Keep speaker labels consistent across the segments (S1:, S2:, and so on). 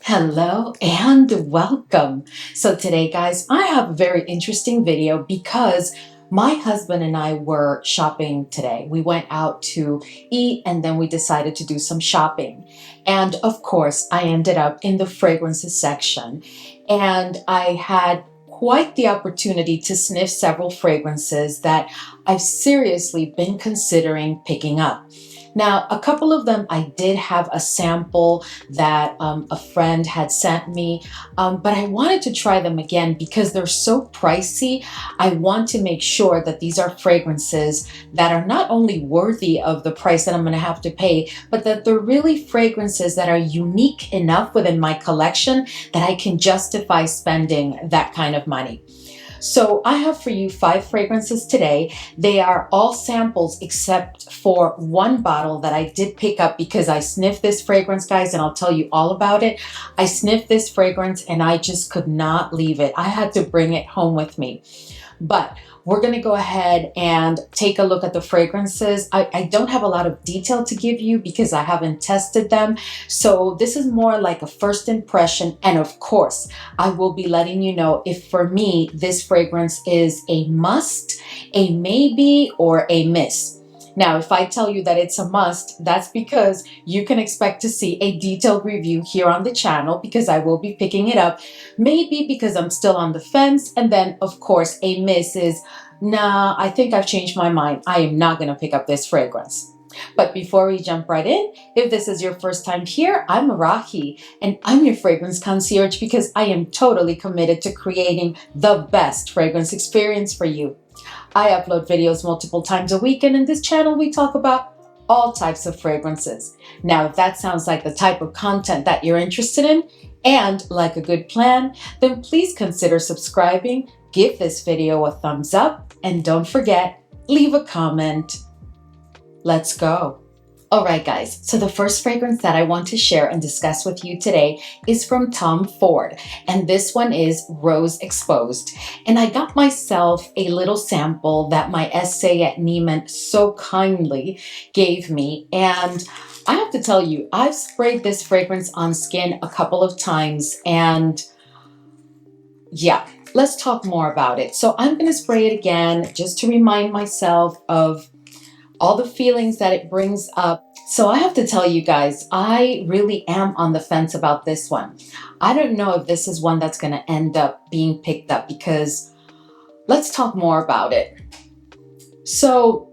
S1: Hello and welcome. So today, guys, I have a very interesting video because my husband and I were shopping today. We went out to eat and then we decided to do some shopping. And of course, I ended up in the fragrances section and I had quite the opportunity to sniff several fragrances that I've seriously been considering picking up. Now, a couple of them I did have a sample that a friend had sent me, but I wanted to try them again because they're so pricey. I want to make sure that these are fragrances that are not only worthy of the price that I'm going to have to pay, but that they're really fragrances that are unique enough within my collection that I can justify spending that kind of money. So I have for you 5 fragrances today. They are all samples except for one bottle that I did pick up because I sniffed this fragrance, guys, and I'll tell you all about it. I sniffed this fragrance and I just could not leave it. I had to bring it home with me. But we're going to go ahead and take a look at the fragrances. I don't have a lot of detail to give you because I haven't tested them. So this is more like a first impression. And of course, I will be letting you know if for me, this fragrance is a must, a maybe, or a miss. Now, if I tell you that it's a must, that's because you can expect to see a detailed review here on the channel because I will be picking it up. Maybe because I'm still on the fence. And then, of course, a miss is, nah, I think I've changed my mind. I am not going to pick up this fragrance. But before we jump right in, if this is your first time here, I'm Arahi, and I'm your fragrance concierge because I am totally committed to creating the best fragrance experience for you. I upload videos multiple times a week, and in this channel we talk about all types of fragrances. Now, if that sounds like the type of content that you're interested in and like a good plan, then please consider subscribing, give this video a thumbs up, and don't forget, leave a comment. Let's go. All right, guys, so the first fragrance that I want to share and discuss with you today is from Tom Ford, and this one is Rose Exposed. And I got myself a little sample that my essay at Neiman so kindly gave me, and I have to tell you, I've sprayed this fragrance on skin a couple of times, and yeah, let's talk more about it. So I'm going to spray it again just to remind myself of all the feelings that it brings up. So I have to tell you guys, I really am on the fence about this one. I don't know if this is one that's going to end up being picked up because let's talk more about it. So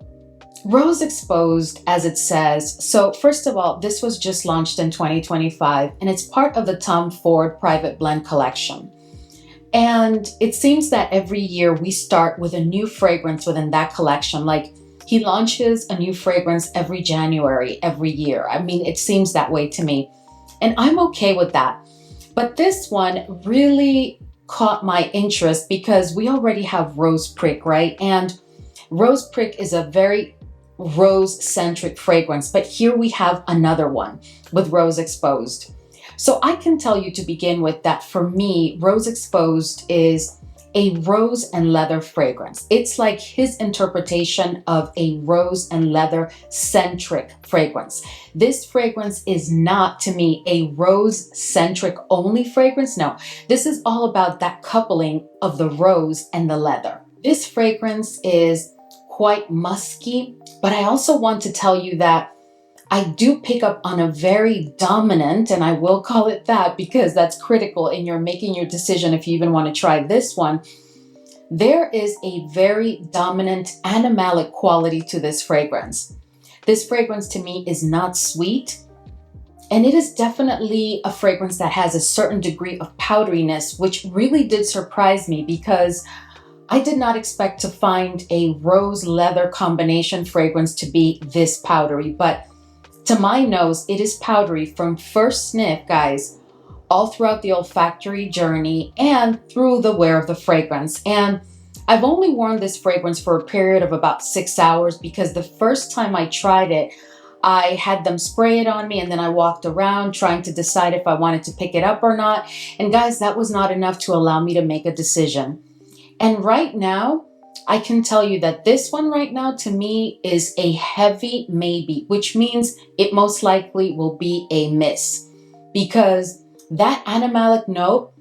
S1: Rose Exposed, as it says, so first of all, this was just launched in 2025 and it's part of the Tom Ford Private Blend collection. And it seems that every year we start with a new fragrance within that collection. Like, he launches a new fragrance every January, every year. I mean, it seems that way to me. And I'm okay with that. But this one really caught my interest because we already have Rose Prick, right? And Rose Prick is a very rose-centric fragrance. But here we have another one with Rose Exposed. So I can tell you to begin with that for me, Rose Exposed is a rose and leather fragrance. It's like his interpretation of a rose and leather centric fragrance. This fragrance is not, to me, a rose centric only fragrance. No, this is all about that coupling of the rose and the leather. This fragrance is quite musky, but I also want to tell you that I do pick up on a very dominant, and I will call it that because that's critical in your making your decision if you even want to try this one. There is a very dominant animalic quality to this fragrance. This fragrance to me is not sweet, and it is definitely a fragrance that has a certain degree of powderiness, which really did surprise me because I did not expect to find a rose leather combination fragrance to be this powdery, but to my nose, it is powdery from first sniff, guys, all throughout the olfactory journey and through the wear of the fragrance. And I've only worn this fragrance for a period of about 6 hours because the first time I tried it, I had them spray it on me and then I walked around trying to decide if I wanted to pick it up or not. And guys, that was not enough to allow me to make a decision. And right now, I can tell you that this one right now to me is a heavy maybe, which means it most likely will be a miss because that animalic note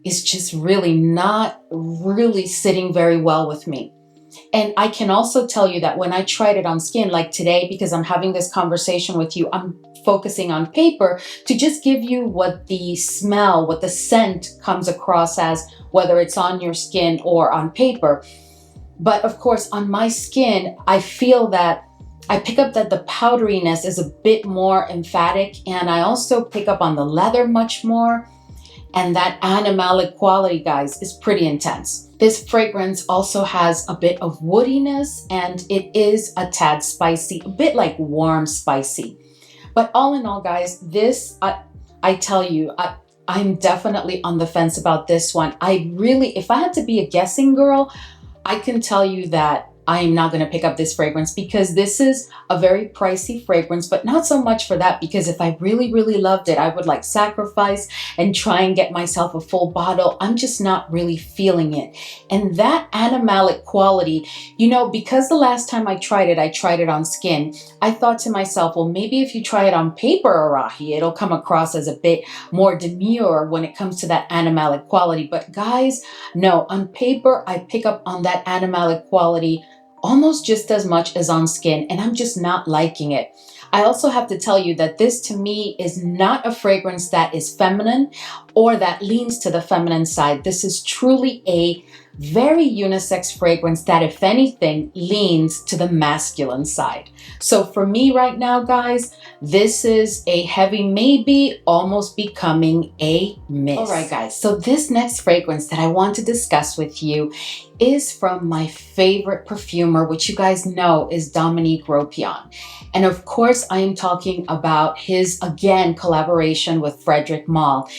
S1: is just really not really sitting very well with me. And I can also tell you that when I tried it on skin, like today, because I'm having this conversation with you, I'm focusing on paper to just give you what the smell, what the scent comes across as, whether it's on your skin or on paper. But of course, on my skin, I feel that I pick up that the powderiness is a bit more emphatic, and I also pick up on the leather much more. And that animalic quality, guys, is pretty intense. This fragrance also has a bit of woodiness, and it is a tad spicy, a bit like warm spicy. But all in all, guys, this, I tell you, I'm definitely on the fence about this one. I really, if I had to be a guessing girl, I can tell you that I am not going to pick up this fragrance, because this is a very pricey fragrance, but not so much for that, because if I really, really loved it, I would like sacrifice and try and get myself a full bottle. I'm just not really feeling it. And that animalic quality, you know, because the last time I tried it on skin, I thought to myself, well, maybe if you try it on paper, Arahi, it'll come across as a bit more demure when it comes to that animalic quality. But guys, no, on paper, I pick up on that animalic quality almost just as much as on skin, and I'm just not liking it. I also have to tell you that this to me is not a fragrance that is feminine or that leans to the feminine side. This is truly a very unisex fragrance that, if anything, leans to the masculine side. So for me right now, guys, this is a heavy maybe, almost becoming a miss. All right, guys, so this next fragrance that I want to discuss with you is from my favorite perfumer, which you guys know is Dominique Ropion. And of course, I am talking about his, again, collaboration with Frederick Maul.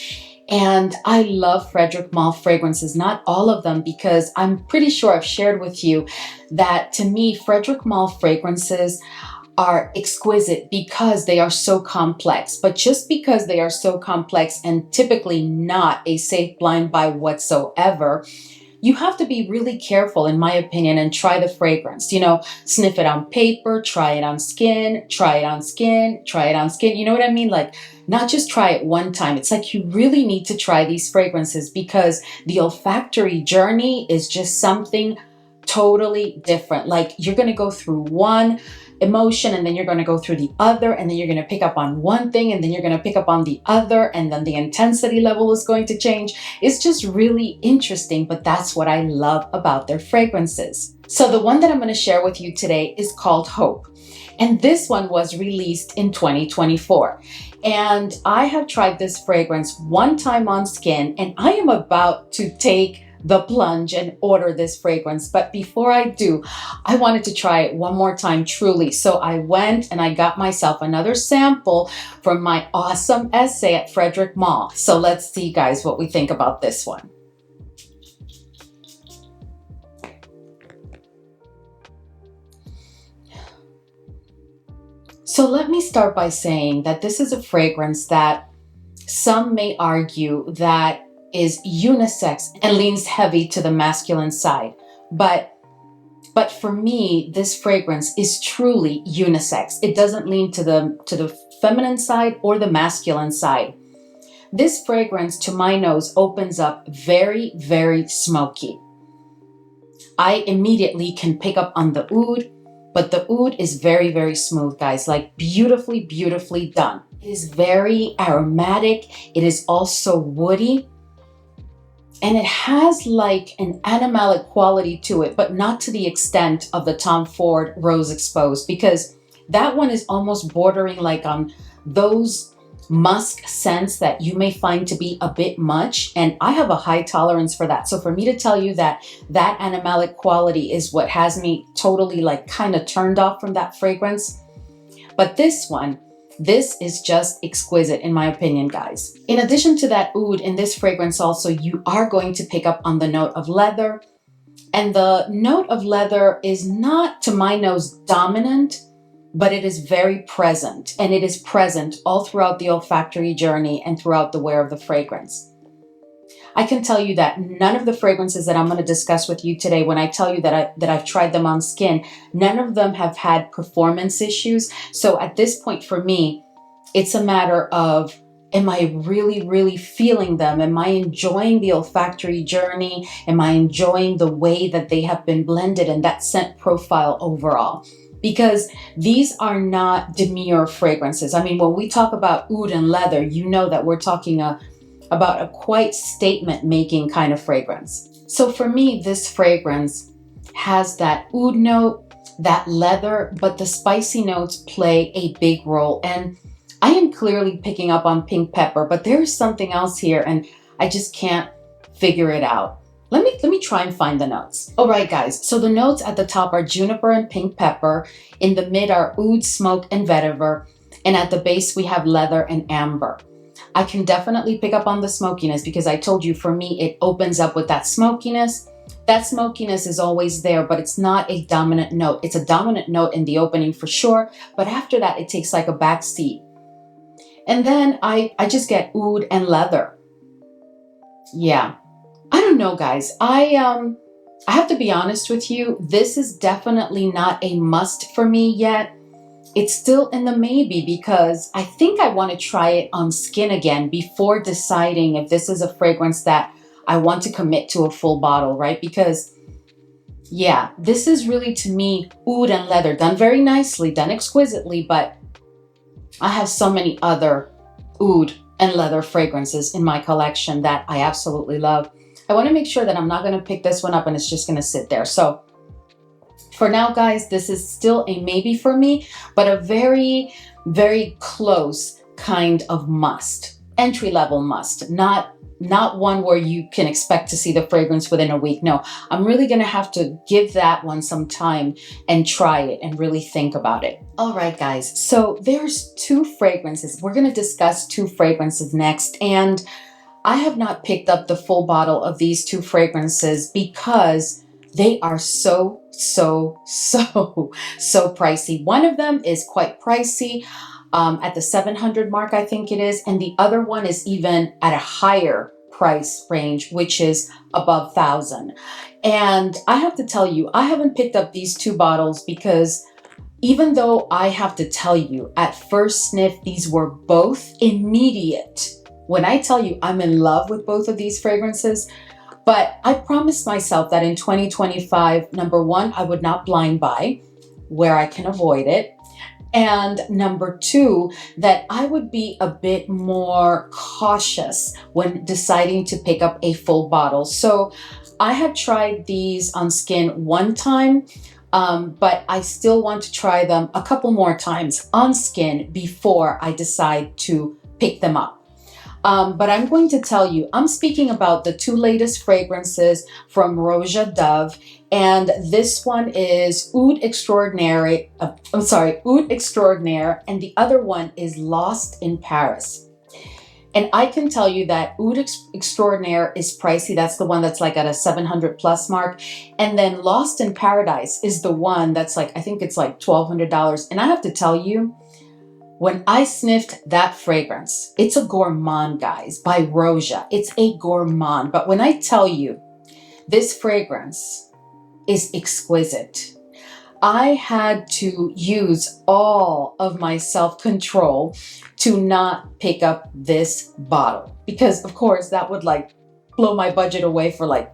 S1: And I love Frederick Maul fragrances, not all of them, because I'm pretty sure I've shared with you that to me, Frederick Maul fragrances are exquisite because they are so complex. But just because they are so complex and typically not a safe blind buy whatsoever, you have to be really careful, in my opinion, and try the fragrance. You know, sniff it on paper, try it on skin, try it on skin, try it on skin. You know what I mean? Like, not just try it one time. It's like you really need to try these fragrances, because the olfactory journey is just something totally different. Like, you're going to go through one emotion, and then you're going to go through the other, and then you're going to pick up on one thing, and then you're going to pick up on the other, and then the intensity level is going to change. It's just really interesting, but that's what I love about their fragrances. So the one that I'm going to share with you today is called Hope. And this one was released in 2024. And I have tried this fragrance one time on skin, and I am about to take the plunge and order this fragrance. But before I do, I wanted to try it one more time truly. So I went and I got myself another sample from my awesome essay at Frederick Maul. So let's see, guys, what we think about this one. So let me start by saying that this is a fragrance that some may argue that is unisex and leans heavy to the masculine side. But for me, this fragrance is truly unisex. It doesn't lean to the feminine side or the masculine side. This fragrance, to my nose, opens up very, very smoky. I immediately can pick up on the oud, but the oud is very, very smooth, guys, like beautifully, beautifully done. It is very aromatic. It is also woody. And it has like an animalic quality to it, but not to the extent of the Tom Ford Rose Exposed, because that one is almost bordering like on those musk scents that you may find to be a bit much. And I have a high tolerance for that. So for me to tell you that that animalic quality is what has me totally like kind of turned off from that fragrance. But this one, this is just exquisite in my opinion, guys. In addition to that oud, in this fragrance also, you are going to pick up on the note of leather. And the note of leather is not, to my nose, dominant, but it is very present. And it is present all throughout the olfactory journey and throughout the wear of the fragrance. I can tell you that none of the fragrances that I'm going to discuss with you today, when I tell you that I've tried them on skin, none of them have had performance issues. So at this point for me, it's a matter of Am I really, really feeling them? Am I enjoying the olfactory journey? Am I enjoying the way that they have been blended and that scent profile overall? Because these are not demure fragrances. I mean, when we talk about oud and leather, you know that we're talking about a quite statement making kind of fragrance. So for me, this fragrance has that oud note, that leather, but the spicy notes play a big role. And I am clearly picking up on pink pepper, but there is something else here and I just can't figure it out. Let me try and find the notes. All right, guys. So the notes at the top are juniper and pink pepper. In the mid are oud, smoke, and vetiver. And at the base, we have leather and amber. I can definitely pick up on the smokiness because I told you, for me, it opens up with that smokiness. That smokiness is always there, but it's not a dominant note. It's a dominant note in the opening for sure, but after that, it takes like a back seat. And then I just get oud and leather. Yeah. I don't know, guys. I have to be honest with you. This is definitely not a must for me yet. It's still in the maybe because I think I want to try it on skin again before deciding if this is a fragrance that I want to commit to a full bottle, right? Because yeah, this is really, to me, oud and leather, done very nicely, done exquisitely, but I have so many other oud and leather fragrances in my collection that I absolutely love. I want to make sure that I'm not going to pick this one up and it's just going to sit there. So for now, guys, this is still a maybe for me, but a very, very close kind of must. Entry-level must, not one where you can expect to see the fragrance within a week. No, I'm really going to have to give that one some time and try it and really think about it. All right, guys, so there's two fragrances. We're going to discuss two fragrances next, and I have not picked up the full bottle of these two fragrances because they are so pricey. One of them is quite pricey, at the 700 mark, I think it is. And the other one is even at a higher price range, which is above 1,000. And I have to tell you, I haven't picked up these two bottles because even though I have to tell you, at first sniff, these were both immediate. When I tell you I'm in love with both of these fragrances, but I promised myself that in 2025, number one, I would not blind buy where I can avoid it. And number two, that I would be a bit more cautious when deciding to pick up a full bottle. So I have tried these on skin one time, but I still want to try them a couple more times on skin before I decide to pick them up. But I'm going to tell you, I'm speaking about the two latest fragrances from Roa Dove, and this one is Oud Extraordinaire, Oud Extraordinaire, and the other one is Lost in Paris. And I can tell you that Oud Extraordinaire is pricey. That's the one that's like at a 700 plus mark. And then Lost in Paradise is the one that's like, I think it's like $1,200. And I have to tell you, when I sniffed that fragrance, it's a gourmand, guys, by Roa. It's a gourmand. But when I tell you, this fragrance is exquisite, I had to use all of my self-control to not pick up this bottle. Because, of course, that would like blow my budget away for like,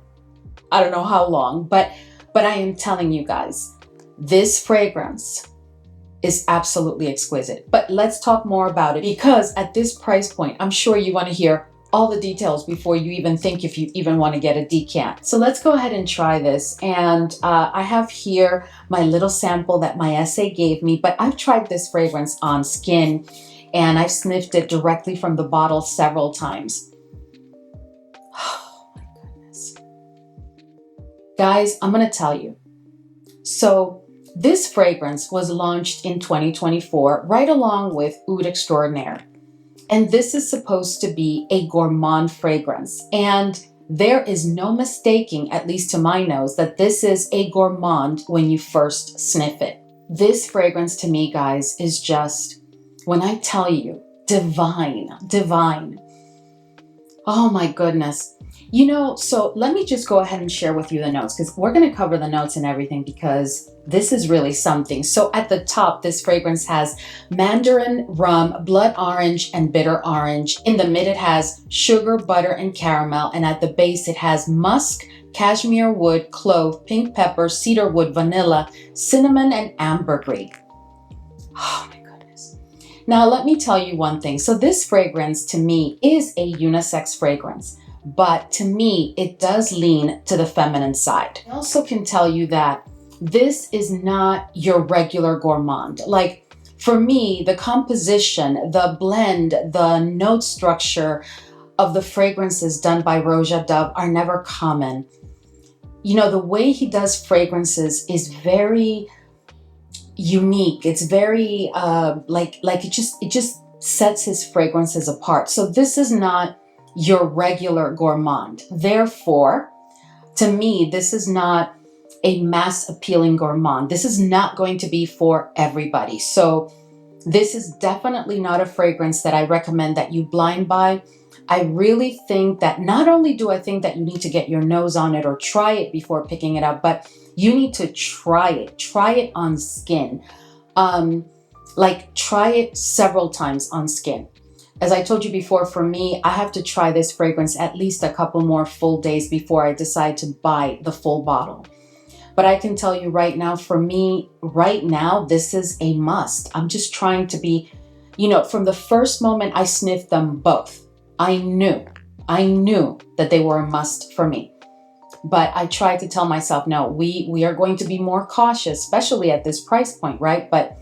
S1: I don't know how long. But I am telling you guys, this fragrance is absolutely exquisite. But let's talk more about it, because at this price point, I'm sure you want to hear all the details before you even think if you even want to get a decant. So let's go ahead and try this. And I have here my little sample that my essay gave me, but I've tried this fragrance on skin and I've sniffed it directly from the bottle several times. Oh my goodness. Guys, I'm going to tell you. So this fragrance was launched in 2024, right along with Oud Extraordinaire. And this is supposed to be a gourmand fragrance. And there is no mistaking, at least to my nose, that this is a gourmand when you first sniff it. This fragrance to me, guys, is just, when I tell you, divine, divine. Oh my goodness. You know, so let me just go ahead and share with you the notes, because we're going to cover the notes and everything, because this is really something. So at the top, this fragrance has mandarin, rum, blood orange, and bitter orange. In the mid, it has sugar, butter, and caramel. And at the base, it has musk, cashmere wood, clove, pink pepper, cedar wood, vanilla, cinnamon, and ambergris. Oh my goodness. Now, let me tell you one thing. So this fragrance to me is a unisex fragrance, but to me, it does lean to the feminine side. I also can tell you that this is not your regular gourmand. Like for me, the composition, the blend, the note structure of the fragrances done by Roa Dove are never common. You know, the way he does fragrances is very unique. It's very like it just sets his fragrances apart. So this is not your regular gourmand. Therefore, to me, this is not a mass appealing gourmand. This is not going to be for everybody. So this is definitely not a fragrance that I recommend that you blind buy. I really think that not only do I think that you need to get your nose on it or try it before picking it up, but you need to try it on skin. Like try it several times on skin. As I told you before, for me, I have to try this fragrance at least a couple more full days before I decide to buy the full bottle. But I can tell you right now, for me, right now, this is a must. I'm just trying to be, you know, from the first moment I sniffed them both, I knew that they were a must for me. But I tried to tell myself, no, we are going to be more cautious, especially at this price point, right? But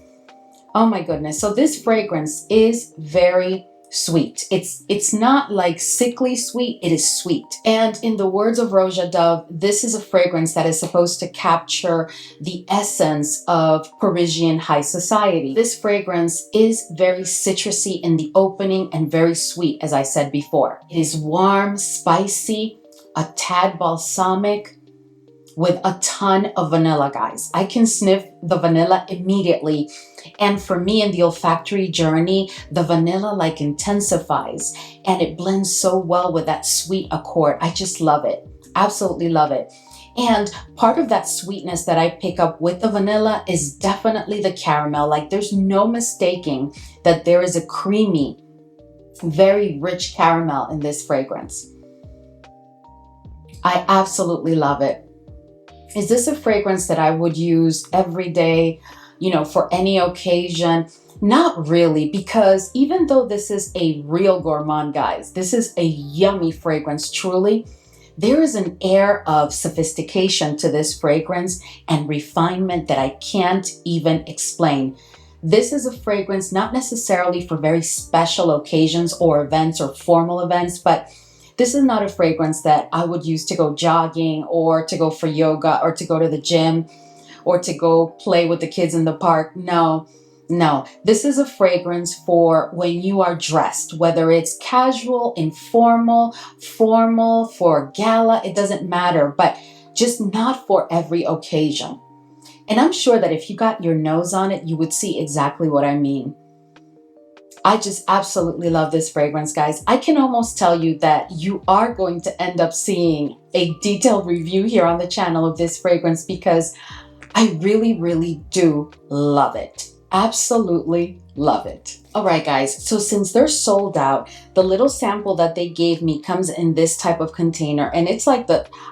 S1: oh my goodness. So this fragrance is very sweet. It's not like sickly sweet, it is sweet. And in the words of Roa Dove, this is a fragrance that is supposed to capture the essence of Parisian high society. This fragrance is very citrusy in the opening and very sweet, as I said before. It is warm, spicy, a tad balsamic, with a ton of vanilla, guys. I can sniff the vanilla immediately. And for me in the olfactory journey, the vanilla like intensifies and it blends so well with that sweet accord. I just love it. Absolutely love it. And part of that sweetness that I pick up with the vanilla is definitely the caramel. Like there's no mistaking that there is a creamy, very rich caramel in this fragrance. I absolutely love it. Is this a fragrance that I would use every day, you know, for any occasion? Not really, because even though this is a real gourmand, guys, this is a yummy fragrance, truly, there is an air of sophistication to this fragrance and refinement that I can't even explain. This is a fragrance not necessarily for very special occasions or events or formal events, but this is not a fragrance that I would use to go jogging or to go for yoga or to go to the gym or to go play with the kids in the park. No, no. This is a fragrance for when you are dressed, whether it's casual, informal, formal, for gala, it doesn't matter, but just not for every occasion. And I'm sure that if you got your nose on it, you would see exactly what I mean. I just absolutely love this fragrance, guys. I can almost tell you that you are going to end up seeing a detailed review here on the channel of this fragrance because I really, really do love it. Absolutely love it. All right, guys. So since they're sold out, the little sample that they gave me comes in this type of container. And it's like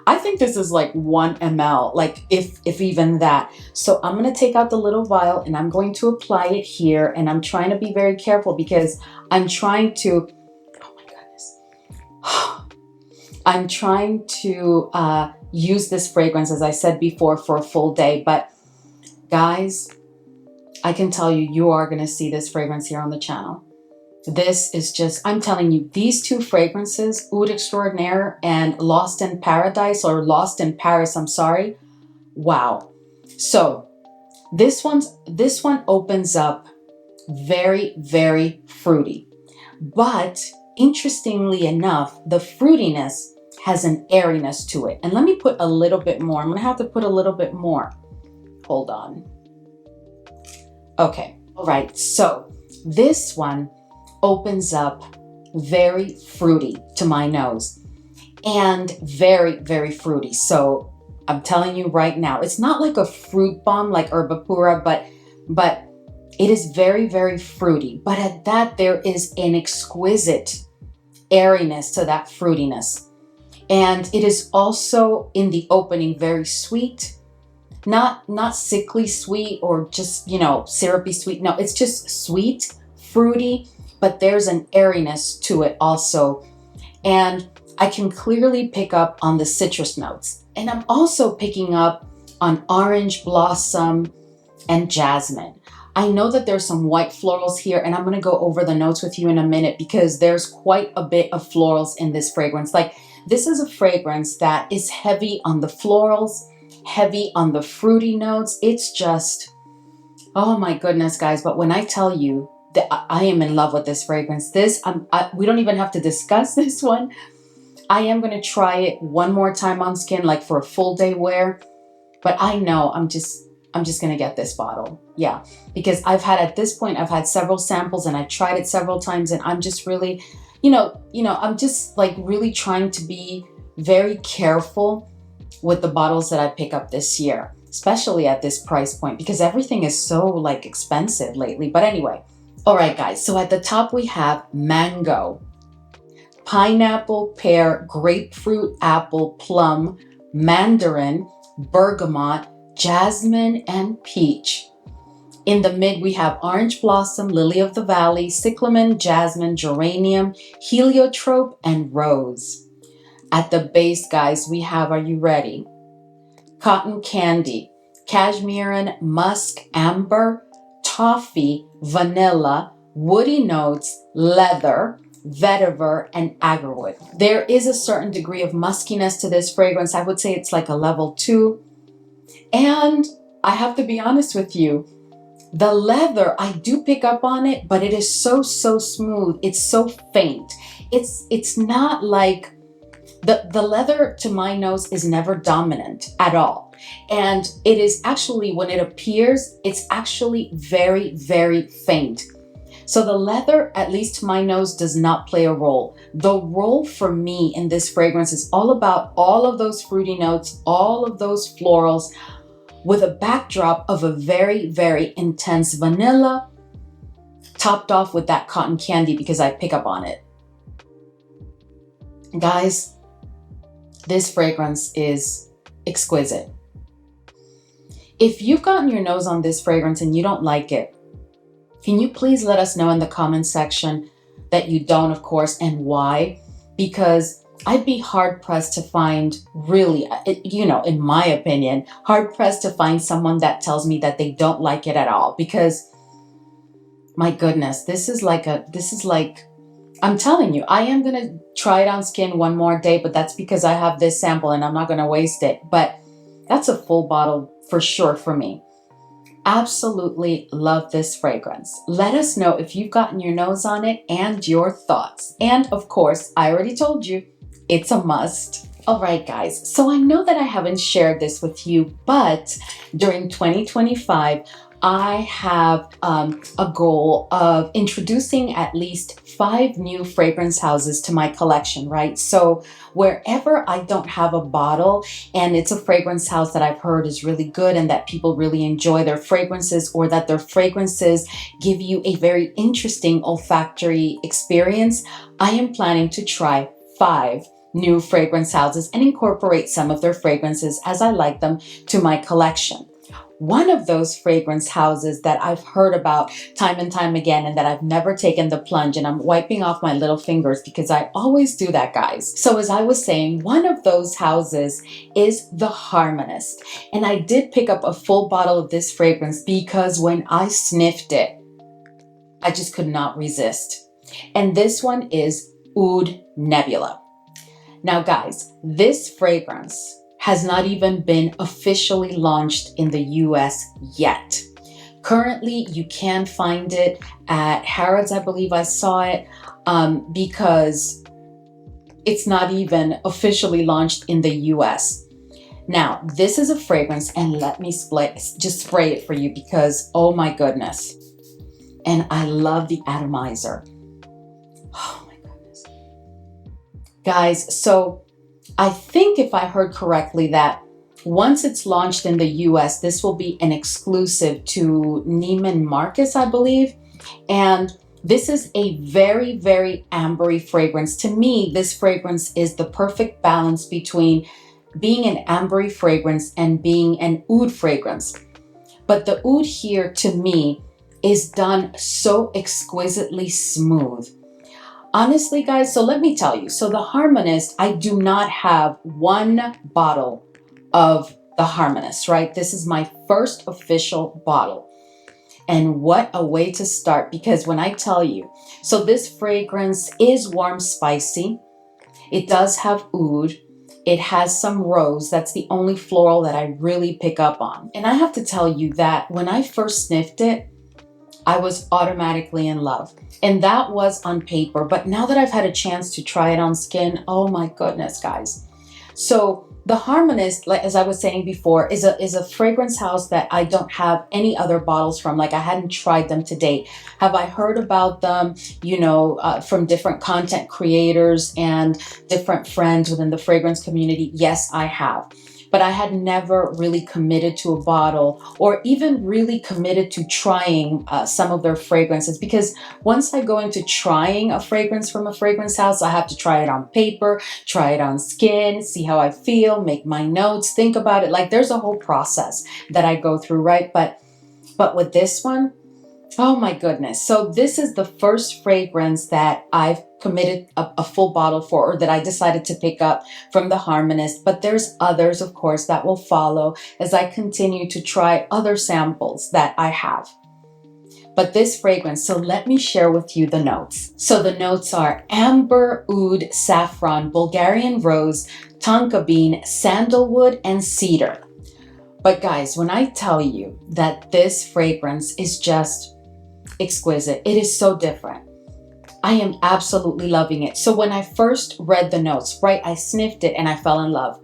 S1: I think this is like 1 ml, like if even that. So I'm going to take out the little vial and I'm going to apply it here. And I'm trying to be very careful because I'm trying to, oh my goodness. I'm trying to use this fragrance, as I said before, for a full day. But guys, I can tell you, you are going to see this fragrance here on the channel. This is just, I'm telling you, these two fragrances, Oud Extraordinaire and Lost in Paradise, or Lost in Paris, I'm sorry. Wow. So this one opens up very, very fruity. But interestingly enough, the fruitiness has an airiness to it. And let me put a little bit more. I'm going to have to put a little bit more. Hold on. Okay. All right. So this one opens up very fruity to my nose, and very, very fruity. So I'm telling you right now, it's not like a fruit bomb like Herbapura, but it is very, very fruity. But at that, there is an exquisite airiness to that fruitiness. And it is also in the opening very sweet, not sickly sweet or just, you know, syrupy sweet. No, it's just sweet, fruity, but there's an airiness to it also. And I can clearly pick up on the citrus notes. And I'm also picking up on orange blossom and jasmine. I know that there's some white florals here, and I'm going to go over the notes with you in a minute because there's quite a bit of florals in this fragrance. Like, this is a fragrance that is heavy on the florals, heavy on the fruity notes. It's just, oh my goodness, guys. But when I tell you that I am in love with this fragrance, we don't even have to discuss this one. I am going to try it one more time on skin, like for a full day wear. But I know I'm just going to get this bottle. Yeah, because at this point, I've had several samples and I've tried it several times, and I'm just really, I'm just like really trying to be very careful with the bottles that I pick up this year, especially at this price point, because everything is so like expensive lately. But anyway, all right, guys. So at the top, we have mango, pineapple, pear, grapefruit, apple, plum, mandarin, bergamot, jasmine, and peach. In the mid, we have orange blossom, lily of the valley, cyclamen, jasmine, geranium, heliotrope, and rose. At the base, guys, we have, are you ready? Cotton candy, cashmere, musk, amber, toffee, vanilla, woody notes, leather, vetiver, and agarwood. There is a certain degree of muskiness to this fragrance. I would say it's like a level 2. And I have to be honest with you, the leather, I do pick up on it, but it is so smooth. It's so faint. It's not like, the leather to my nose is never dominant at all. And it is actually, when it appears, it's actually very, very faint. So the leather, at least to my nose, does not play a role. The role for me in this fragrance is all about all of those fruity notes, all of those florals, with a backdrop of a very, very intense vanilla, topped off with that cotton candy because I pick up on it. Guys, this fragrance is exquisite. If you've gotten your nose on this fragrance and you don't like it, can you please let us know in the comment section that you don't, of course, and why? Because I'd be hard-pressed to find, really, in my opinion, hard-pressed to find someone that tells me that they don't like it at all. Because, my goodness, this is like, I'm telling you, I am going to try it on skin one more day, but that's because I have this sample and I'm not going to waste it. But that's a full bottle for sure for me. Absolutely love this fragrance. Let us know if you've gotten your nose on it and your thoughts. And of course, I already told you, it's a must. All right, guys. So I know that I haven't shared this with you, but during 2025, I have a goal of introducing at least 5 new fragrance houses to my collection, right? So wherever I don't have a bottle and it's a fragrance house that I've heard is really good and that people really enjoy their fragrances, or that their fragrances give you a very interesting olfactory experience, I am planning to try 5 new fragrance houses and incorporate some of their fragrances as I like them to my collection. One of those fragrance houses that I've heard about time and time again and that I've never taken the plunge, and I'm wiping off my little fingers because I always do that, guys. So as I was saying, one of those houses is the Harmonist. And I did pick up a full bottle of this fragrance because when I sniffed it, I just could not resist. And this one is Oud Nebula. Now, guys, this fragrance has not even been officially launched in the US yet. Currently, you can find it at Harrods, I believe I saw it, because it's not even officially launched in the US. Now, this is a fragrance, and let me just spray it for you because, oh my goodness. And I love the atomizer. Oh my goodness. Guys, so I think if I heard correctly that once it's launched in the US, this will be an exclusive to Neiman Marcus, I believe. And this is a very, very ambery fragrance. To me, this fragrance is the perfect balance between being an ambery fragrance and being an oud fragrance. But the oud here, to me, is done so exquisitely smooth. Honestly, guys, so let me tell you. So the Harmonist, I do not have one bottle of the Harmonist, right? This is my first official bottle. And what a way to start, because when I tell you, so this fragrance is warm, spicy. It does have oud. It has some rose. That's the only floral that I really pick up on. And I have to tell you that when I first sniffed it, I was automatically in love. And that was on paper. But now that I've had a chance to try it on skin, oh my goodness, guys. So the Harmonist, like as I was saying before, is a fragrance house that I don't have any other bottles from. Like I hadn't tried them to date. Have I heard about them, you know, from different content creators and different friends within the fragrance community? Yes, I have. But I had never really committed to a bottle or even really committed to trying some of their fragrances, because once I go into trying a fragrance from a fragrance house, I have to try it on paper, try it on skin, see how I feel, make my notes, think about it. Like there's a whole process that I go through, right? But with this one, oh my goodness. So this is the first fragrance that I've committed a full bottle for, or that I decided to pick up from the Harmonist. But there's others, of course, that will follow as I continue to try other samples that I have. But this fragrance, so let me share with you the notes. So the notes are amber, oud, saffron, Bulgarian rose, tonka bean, sandalwood, and cedar. But guys, when I tell you that this fragrance is just exquisite, it is so different. I am absolutely loving it. So when I first read the notes, right, I sniffed it and I fell in love.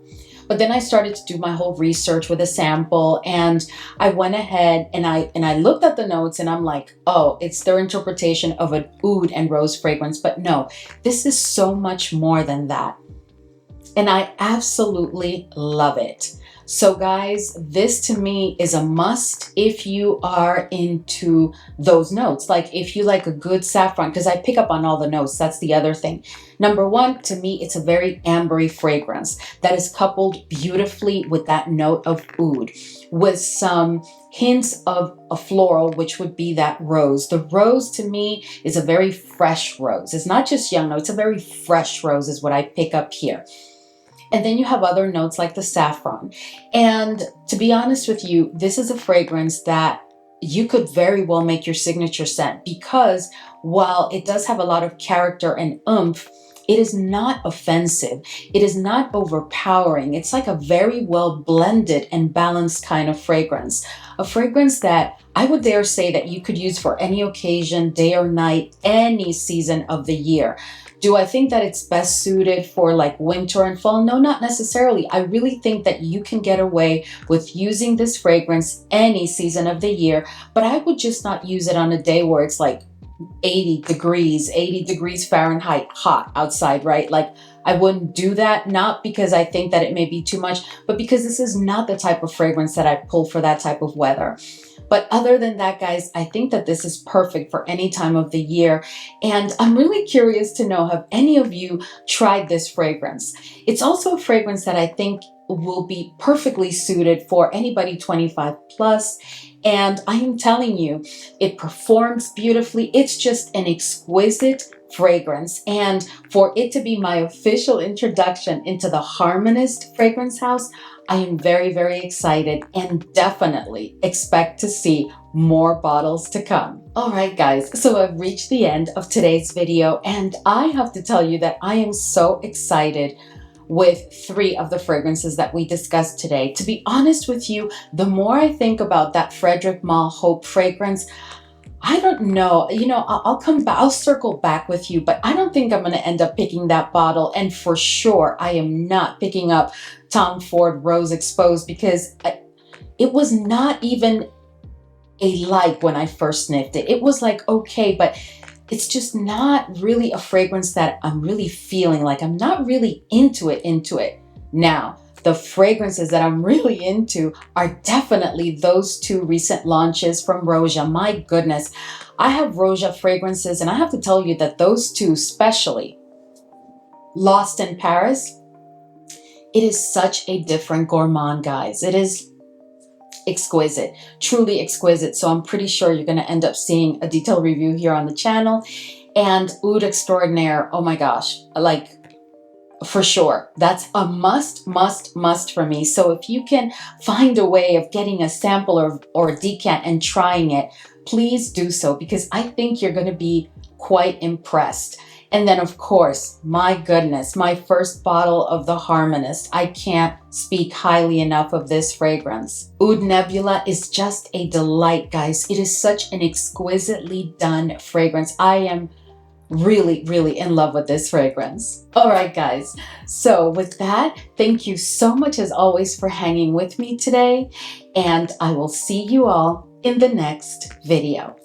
S1: But then I started to do my whole research with a sample, and I went ahead and I looked at the notes and I'm like, oh, it's their interpretation of an oud and rose fragrance. But no, this is so much more than that. And I absolutely love it. So guys, this to me is a must if you are into those notes. Like if you like a good saffron, because I pick up on all the notes. That's the other thing. Number one, to me, it's a very ambery fragrance that is coupled beautifully with that note of oud, with some hints of a floral, which would be that rose. The rose to me is a very fresh rose. It's not just young, no, it's a very fresh rose is what I pick up here. And then you have other notes like the saffron. And to be honest with you, this is a fragrance that you could very well make your signature scent, because while it does have a lot of character and oomph, it is not offensive. It is not overpowering. It's like a very well blended and balanced kind of fragrance. A fragrance that I would dare say that you could use for any occasion, day or night, any season of the year. Do I think that it's best suited for like winter and fall? No, not necessarily. I really think that you can get away with using this fragrance any season of the year, but I would just not use it on a day where it's like 80 degrees Fahrenheit hot outside, right? Like I wouldn't do that, not because I think that it may be too much, but because this is not the type of fragrance that I pull for that type of weather. But other than that, guys, I think that this is perfect for any time of the year. And I'm really curious to know, have any of you tried this fragrance? It's also a fragrance that I think will be perfectly suited for anybody 25 plus. And I am telling you, it performs beautifully. It's just an exquisite fragrance. And for it to be my official introduction into the Harmonist fragrance house, I am very, very excited and definitely expect to see more bottles to come. All right, guys, so I've reached the end of today's video, and I have to tell you that I am so excited with 3 of the fragrances that we discussed today. To be honest with you, the more I think about that Frederick Maul Hope fragrance, I don't know, you know, I'll come back, I'll circle back with you, but I don't think I'm going to end up picking that bottle. And for sure, I am not picking up Tom Ford Rose Exposed, because it was not even a like when I first sniffed it. It was like, okay, but it's just not really a fragrance that I'm really feeling. Like I'm not really into it. Now, the fragrances that I'm really into are definitely those two recent launches from Roja. My goodness, I have Roja fragrances, and I have to tell you that those two, especially Lost in Paris, it is such a different gourmand, guys. It is exquisite, truly exquisite. So I'm pretty sure you're going to end up seeing a detailed review here on the channel. And Oud Extraordinaire, oh my gosh, like for sure, that's a must for me. So if you can find a way of getting a sample or a decant and trying it, please do so, because I think you're going to be quite impressed. And then, of course, my goodness, my first bottle of the Harmonist. I can't speak highly enough of this fragrance. Oud Nebula is just a delight, guys. It is such an exquisitely done fragrance. I am really in love with this fragrance. All right, guys. So with that, thank you so much as always for hanging with me today. And I will see you all in the next video.